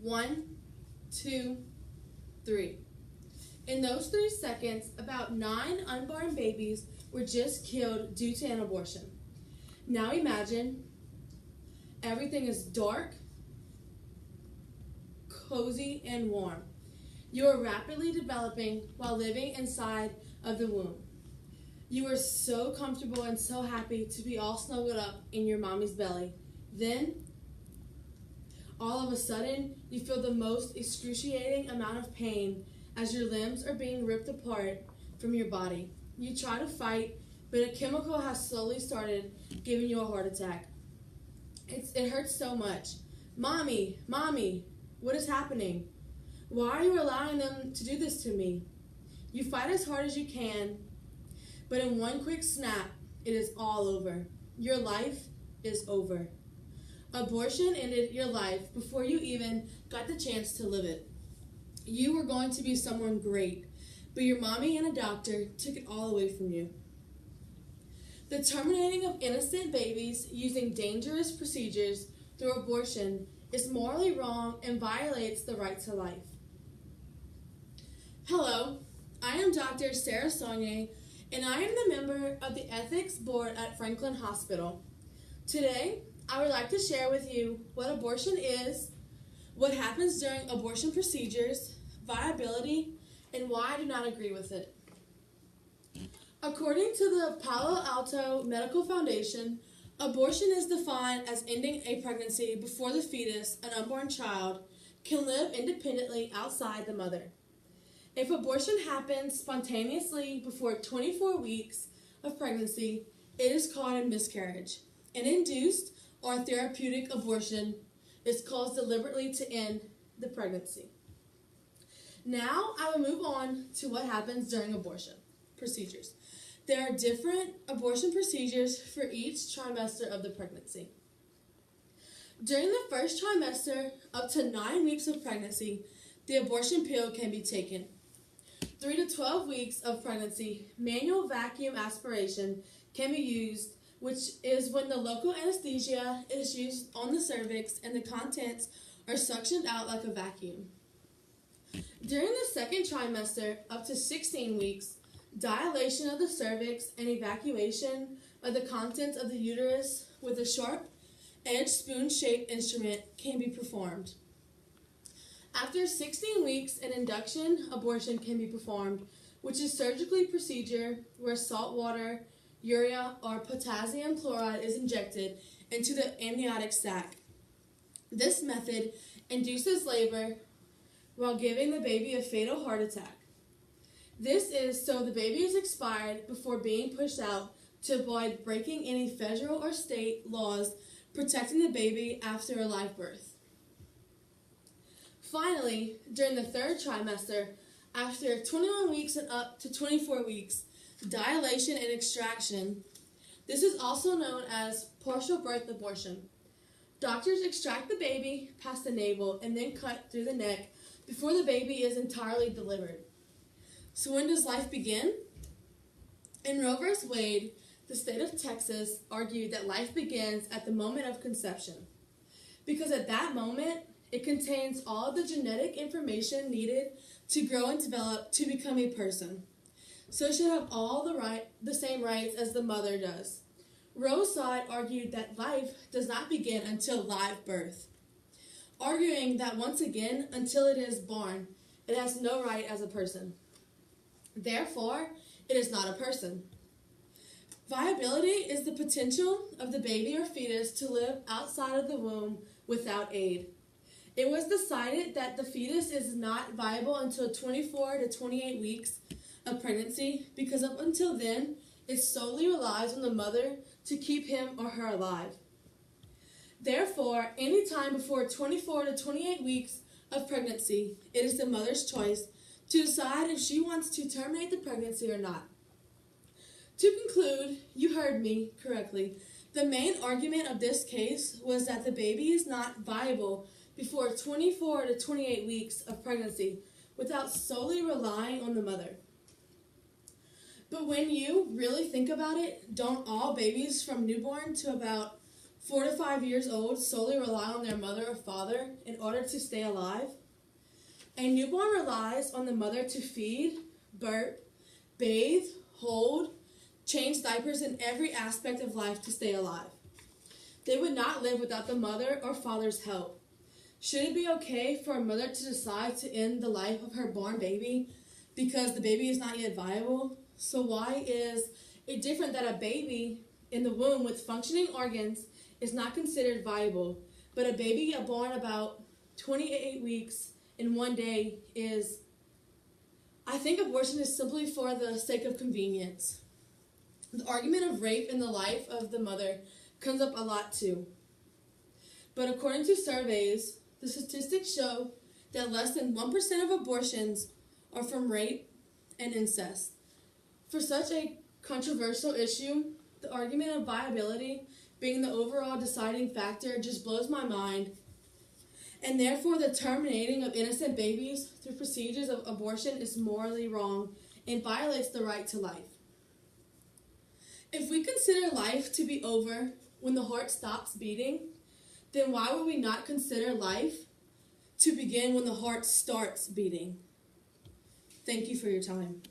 1, 2, 3. In those 3 seconds, about 9 unborn babies were just killed due to an abortion. Now imagine everything is dark, cozy, and warm. You are rapidly developing while living inside of the womb. You are so comfortable and so happy to be all snuggled up in your mommy's belly. Then, all of a sudden, you feel the most excruciating amount of pain as your limbs are being ripped apart from your body. You try to fight, but a chemical has slowly started giving you a heart attack. It hurts so much. Mommy, what is happening? Why are you allowing them to do this to me? You fight as hard as you can, but in one quick snap, it is all over. Your life is over. Abortion ended your life before you even got the chance to live it. You were going to be someone great, but your mommy and a doctor took it all away from you. The terminating of innocent babies using dangerous procedures through abortion is morally wrong and violates the right to life. Hello, I am Dr. Sarah Sonnier, and I am the member of the Ethics Board at Franklin Hospital. Today, I would like to share with you what abortion is, what happens during abortion procedures, viability, and why I do not agree with it. According to the Palo Alto Medical Foundation, abortion is defined as ending a pregnancy before the fetus, an unborn child, can live independently outside the mother. If abortion happens spontaneously before 24 weeks of pregnancy, it is called a miscarriage. An induced or therapeutic abortion is caused deliberately to end the pregnancy. Now I will move on to what happens during abortion procedures. There are different abortion procedures for each trimester of the pregnancy. During the first trimester, up to 9 weeks of pregnancy, the abortion pill can be taken. 3 to 12 weeks of pregnancy, manual vacuum aspiration can be used, which is when the local anesthesia is used on the cervix and the contents are suctioned out like a vacuum. During the second trimester, up to 16 weeks, dilation of the cervix and evacuation of the contents of the uterus with a sharp-edged spoon-shaped instrument can be performed. After 16 weeks, an induction abortion can be performed, which is a surgical procedure where salt water, urea, or potassium chloride is injected into the amniotic sac. This method induces labor while giving the baby a fatal heart attack. This is so the baby is expired before being pushed out to avoid breaking any federal or state laws protecting the baby after a live birth. Finally, during the third trimester, after 21 weeks and up to 24 weeks, dilation and extraction. This is also known as partial birth abortion. Doctors extract the baby past the navel and then cut through the neck before the baby is entirely delivered. So when does life begin? In Roe v. Wade, the state of Texas argued that life begins at the moment of conception, because at that moment, it contains all the genetic information needed to grow and develop to become a person. So it should have all the same rights as the mother does. Roe's side argued that life does not begin until live birth, arguing that once again, until it is born, it has no right as a person. Therefore, it is not a person. Viability is the potential of the baby or fetus to live outside of the womb without aid. It was decided that the fetus is not viable until 24 to 28 weeks of pregnancy because up until then, it solely relies on the mother to keep him or her alive. Therefore, any time before 24 to 28 weeks of pregnancy, it is the mother's choice to decide if she wants to terminate the pregnancy or not. To conclude, you heard me correctly. The main argument of this case was that the baby is not viable before 24 to 28 weeks of pregnancy without solely relying on the mother. But when you really think about it, don't all babies from newborn to about 4 to 5 years old solely rely on their mother or father in order to stay alive. A newborn relies on the mother to feed, burp, bathe, hold, change diapers, and every aspect of life to stay alive. They would not live without the mother or father's help. Should it be okay for a mother to decide to end the life of her born baby because the baby is not yet viable? So why is it different that a baby in the womb with functioning organs is not considered viable, but a baby born about 28 weeks in 1 day is? I think abortion is simply for the sake of convenience. The argument of rape in the life of the mother comes up a lot too. But according to surveys, the statistics show that less than 1% of abortions are from rape and incest. For such a controversial issue, the argument of viability being the overall deciding factor just blows my mind, and therefore the terminating of innocent babies through procedures of abortion is morally wrong and violates the right to life. If we consider life to be over when the heart stops beating, then why would we not consider life to begin when the heart starts beating? Thank you for your time.